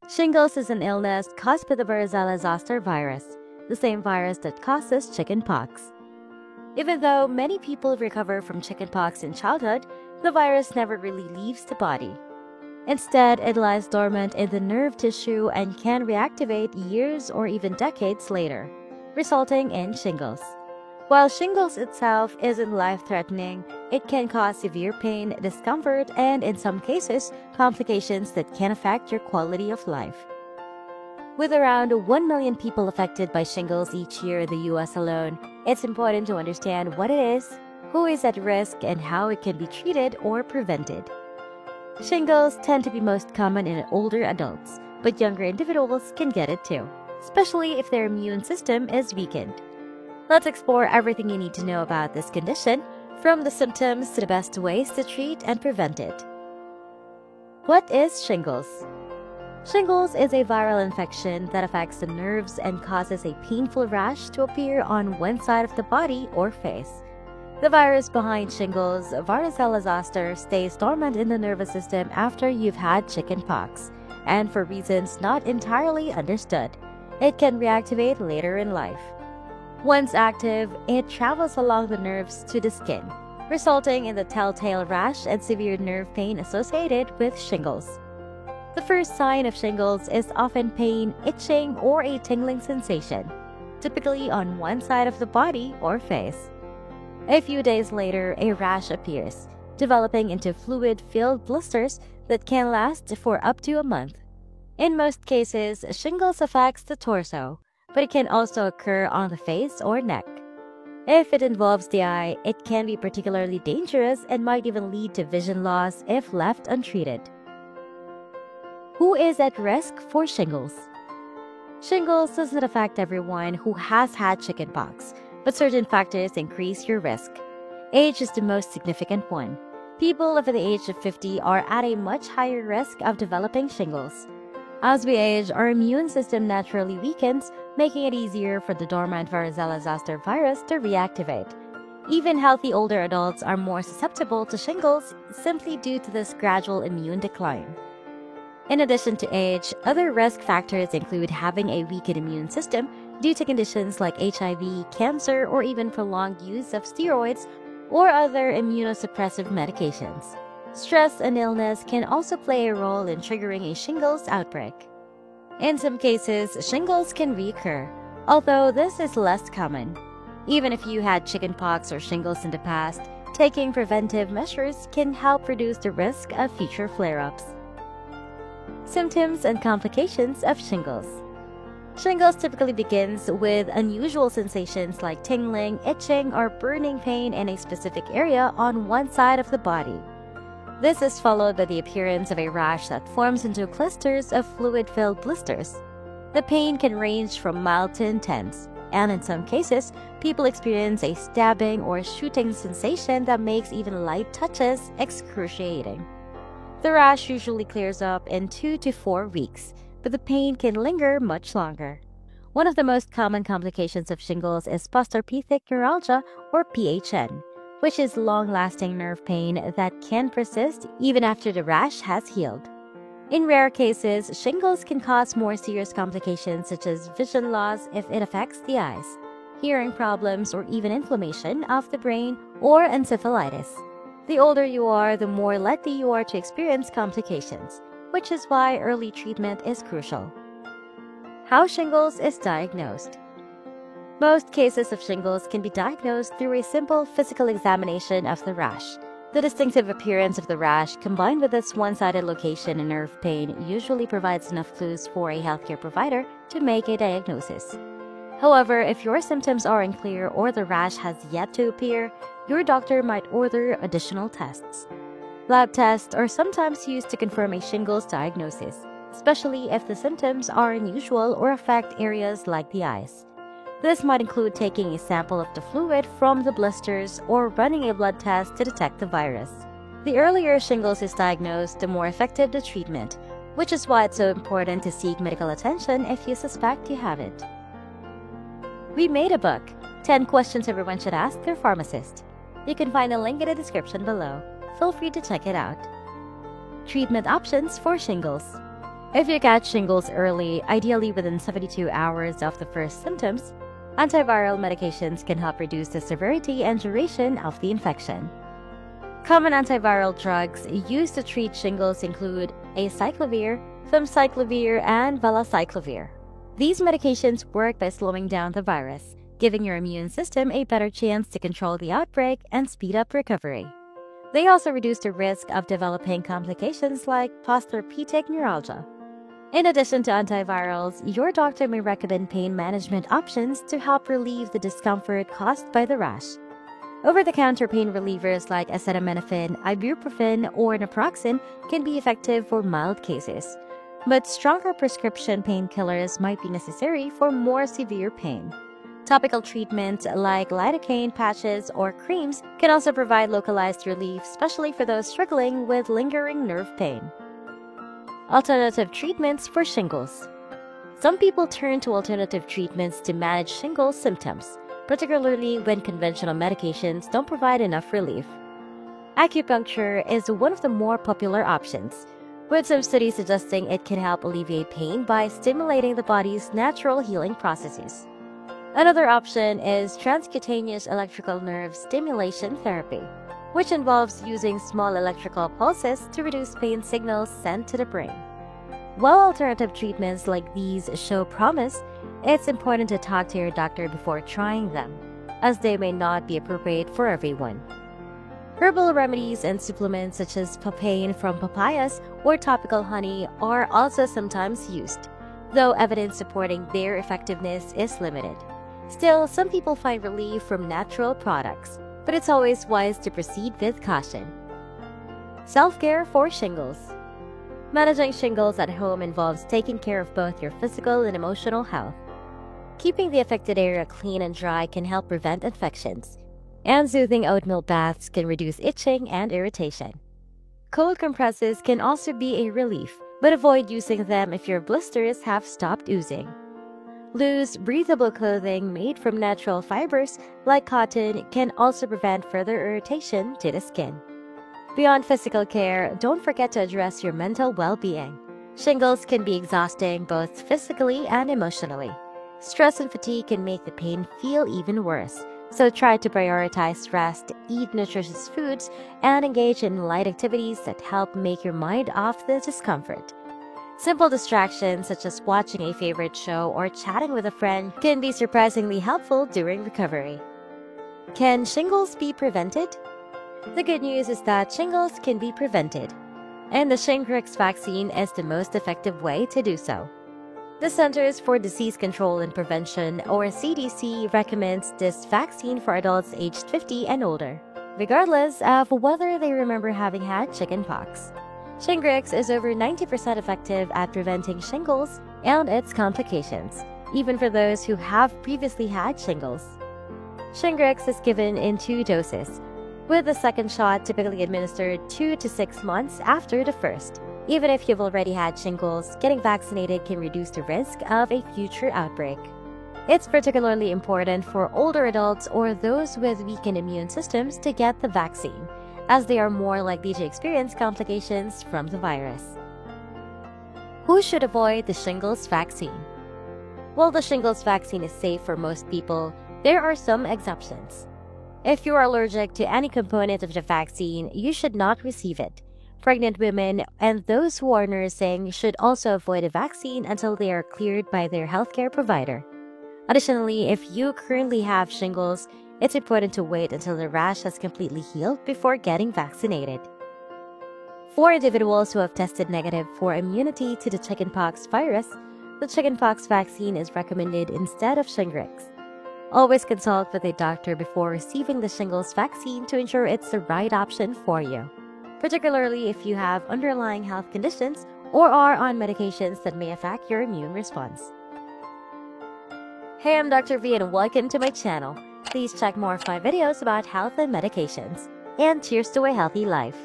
Shingles is an illness caused by the varicella zoster virus, the same virus that causes chickenpox. Even though many people recover from chickenpox in childhood, the virus never really leaves the body. Instead, it lies dormant in the nerve tissue and can reactivate years or even decades later, resulting in shingles. While shingles itself isn't life-threatening, it can cause severe pain, discomfort, and in some cases, complications that can affect your quality of life. With around 1 million people affected by shingles each year in the US alone, it's important to understand what it is, who is at risk, and how it can be treated or prevented. Shingles tend to be most common in older adults, but younger individuals can get it too, especially if their immune system is weakened. Let's explore everything you need to know about this condition, from the symptoms to the best ways to treat and prevent it. What is shingles? Shingles is a viral infection that affects the nerves and causes a painful rash to appear on one side of the body or face. The virus behind shingles, varicella zoster, stays dormant in the nervous system after you've had chickenpox, and for reasons not entirely understood, it can reactivate later in life. Once active, it travels along the nerves to the skin, resulting in the telltale rash and severe nerve pain associated with shingles. The first sign of shingles is often pain, itching, or a tingling sensation, typically on one side of the body or face. A few days later, a rash appears, developing into fluid-filled blisters that can last for up to a month. In most cases, shingles affects the torso, but it can also occur on the face or neck. If it involves the eye, it can be particularly dangerous and might even lead to vision loss if left untreated. Who is at risk for shingles? Shingles doesn't affect everyone who has had chickenpox, but certain factors increase your risk. Age is the most significant one. People over the age of 50 are at a much higher risk of developing shingles. As we age, our immune system naturally weakens, making it easier for the dormant varicella zoster virus to reactivate. Even healthy older adults are more susceptible to shingles simply due to this gradual immune decline. In addition to age, other risk factors include having a weakened immune system due to conditions like HIV, cancer, or even prolonged use of steroids or other immunosuppressive medications. Stress and illness can also play a role in triggering a shingles outbreak. In some cases, shingles can recur, although this is less common. Even if you had chickenpox or shingles in the past, taking preventive measures can help reduce the risk of future flare-ups. Symptoms and complications of shingles. Shingles typically begins with unusual sensations like tingling, itching, or burning pain in a specific area on one side of the body. This is followed by the appearance of a rash that forms into clusters of fluid-filled blisters. The pain can range from mild to intense, and in some cases, people experience a stabbing or shooting sensation that makes even light touches excruciating. The rash usually clears up in 2 to 4 weeks, but the pain can linger much longer. One of the most common complications of shingles is postherpetic neuralgia, or PHN, which is long-lasting nerve pain that can persist even after the rash has healed. In rare cases, shingles can cause more serious complications such as vision loss if it affects the eyes, hearing problems, or even inflammation of the brain or encephalitis. The older you are, the more likely you are to experience complications, which is why early treatment is crucial. How shingles is diagnosed. Most cases of shingles can be diagnosed through a simple physical examination of the rash. The distinctive appearance of the rash, combined with its one-sided location and nerve pain, usually provides enough clues for a healthcare provider to make a diagnosis. However, if your symptoms are unclear or the rash has yet to appear, your doctor might order additional tests. Lab tests are sometimes used to confirm a shingles diagnosis, especially if the symptoms are unusual or affect areas like the eyes. This might include taking a sample of the fluid from the blisters or running a blood test to detect the virus. The earlier shingles is diagnosed, the more effective the treatment, which is why it's so important to seek medical attention if you suspect you have it. We made a book, 10 Questions Everyone Should Ask Their Pharmacist. You can find a link in the description below. Feel free to check it out. Treatment options for shingles. If you catch shingles early, ideally within 72 hours of the first symptoms, antiviral medications can help reduce the severity and duration of the infection. Common antiviral drugs used to treat shingles include acyclovir, famciclovir, and valacyclovir. These medications work by slowing down the virus, giving your immune system a better chance to control the outbreak and speed up recovery. They also reduce the risk of developing complications like postherpetic neuralgia. In addition to antivirals, your doctor may recommend pain management options to help relieve the discomfort caused by the rash. Over-the-counter pain relievers like acetaminophen, ibuprofen, or naproxen can be effective for mild cases, but stronger prescription painkillers might be necessary for more severe pain. Topical treatments like lidocaine patches or creams can also provide localized relief, especially for those struggling with lingering nerve pain. Alternative treatments for shingles. Some people turn to alternative treatments to manage shingles symptoms, particularly when conventional medications don't provide enough relief. Acupuncture is one of the more popular options, with some studies suggesting it can help alleviate pain by stimulating the body's natural healing processes. Another option is transcutaneous electrical nerve stimulation therapy, which involves using small electrical pulses to reduce pain signals sent to the brain. While alternative treatments like these show promise, it's important to talk to your doctor before trying them, as they may not be appropriate for everyone. Herbal remedies and supplements such as papain from papayas or topical honey are also sometimes used, though evidence supporting their effectiveness is limited. Still, some people find relief from natural products, but it's always wise to proceed with caution. Self-care for shingles. Managing shingles at home involves taking care of both your physical and emotional health. Keeping the affected area clean and dry can help prevent infections, and soothing oatmeal baths can reduce itching and irritation. Cold compresses can also be a relief, but avoid using them if your blisters have stopped oozing. Loose, breathable clothing made from natural fibers like cotton can also prevent further irritation to the skin. Beyond physical care, don't forget to address your mental well-being. Shingles can be exhausting both physically and emotionally. Stress and fatigue can make the pain feel even worse, so try to prioritize rest, eat nutritious foods, and engage in light activities that help make your mind off the discomfort. Simple distractions such as watching a favorite show or chatting with a friend can be surprisingly helpful during recovery. Can shingles be prevented? The good news is that shingles can be prevented, and the Shingrix vaccine is the most effective way to do so. The Centers for Disease Control and Prevention, or CDC, recommends this vaccine for adults aged 50 and older, regardless of whether they remember having had chickenpox. Shingrix is over 90% effective at preventing shingles and its complications, even for those who have previously had shingles. Shingrix is given in 2 doses, with the second shot typically administered 2 to 6 months after the first. Even if you've already had shingles, getting vaccinated can reduce the risk of a future outbreak. It's particularly important for older adults or those with weakened immune systems to get the vaccine, as they are more likely to experience complications from the virus. Who should avoid the shingles vaccine? While the shingles vaccine is safe for most people, there are some exceptions. If you are allergic to any component of the vaccine, you should not receive it. Pregnant women and those who are nursing should also avoid a vaccine until they are cleared by their healthcare provider. Additionally, if you currently have shingles, it's important to wait until the rash has completely healed before getting vaccinated. For individuals who have tested negative for immunity to the chickenpox virus, the chickenpox vaccine is recommended instead of Shingrix. Always consult with a doctor before receiving the shingles vaccine to ensure it's the right option for you, particularly if you have underlying health conditions or are on medications that may affect your immune response. Hey, I'm Dr. V and welcome to my channel. Please check more of my videos about health and medications. And cheers to a healthy life.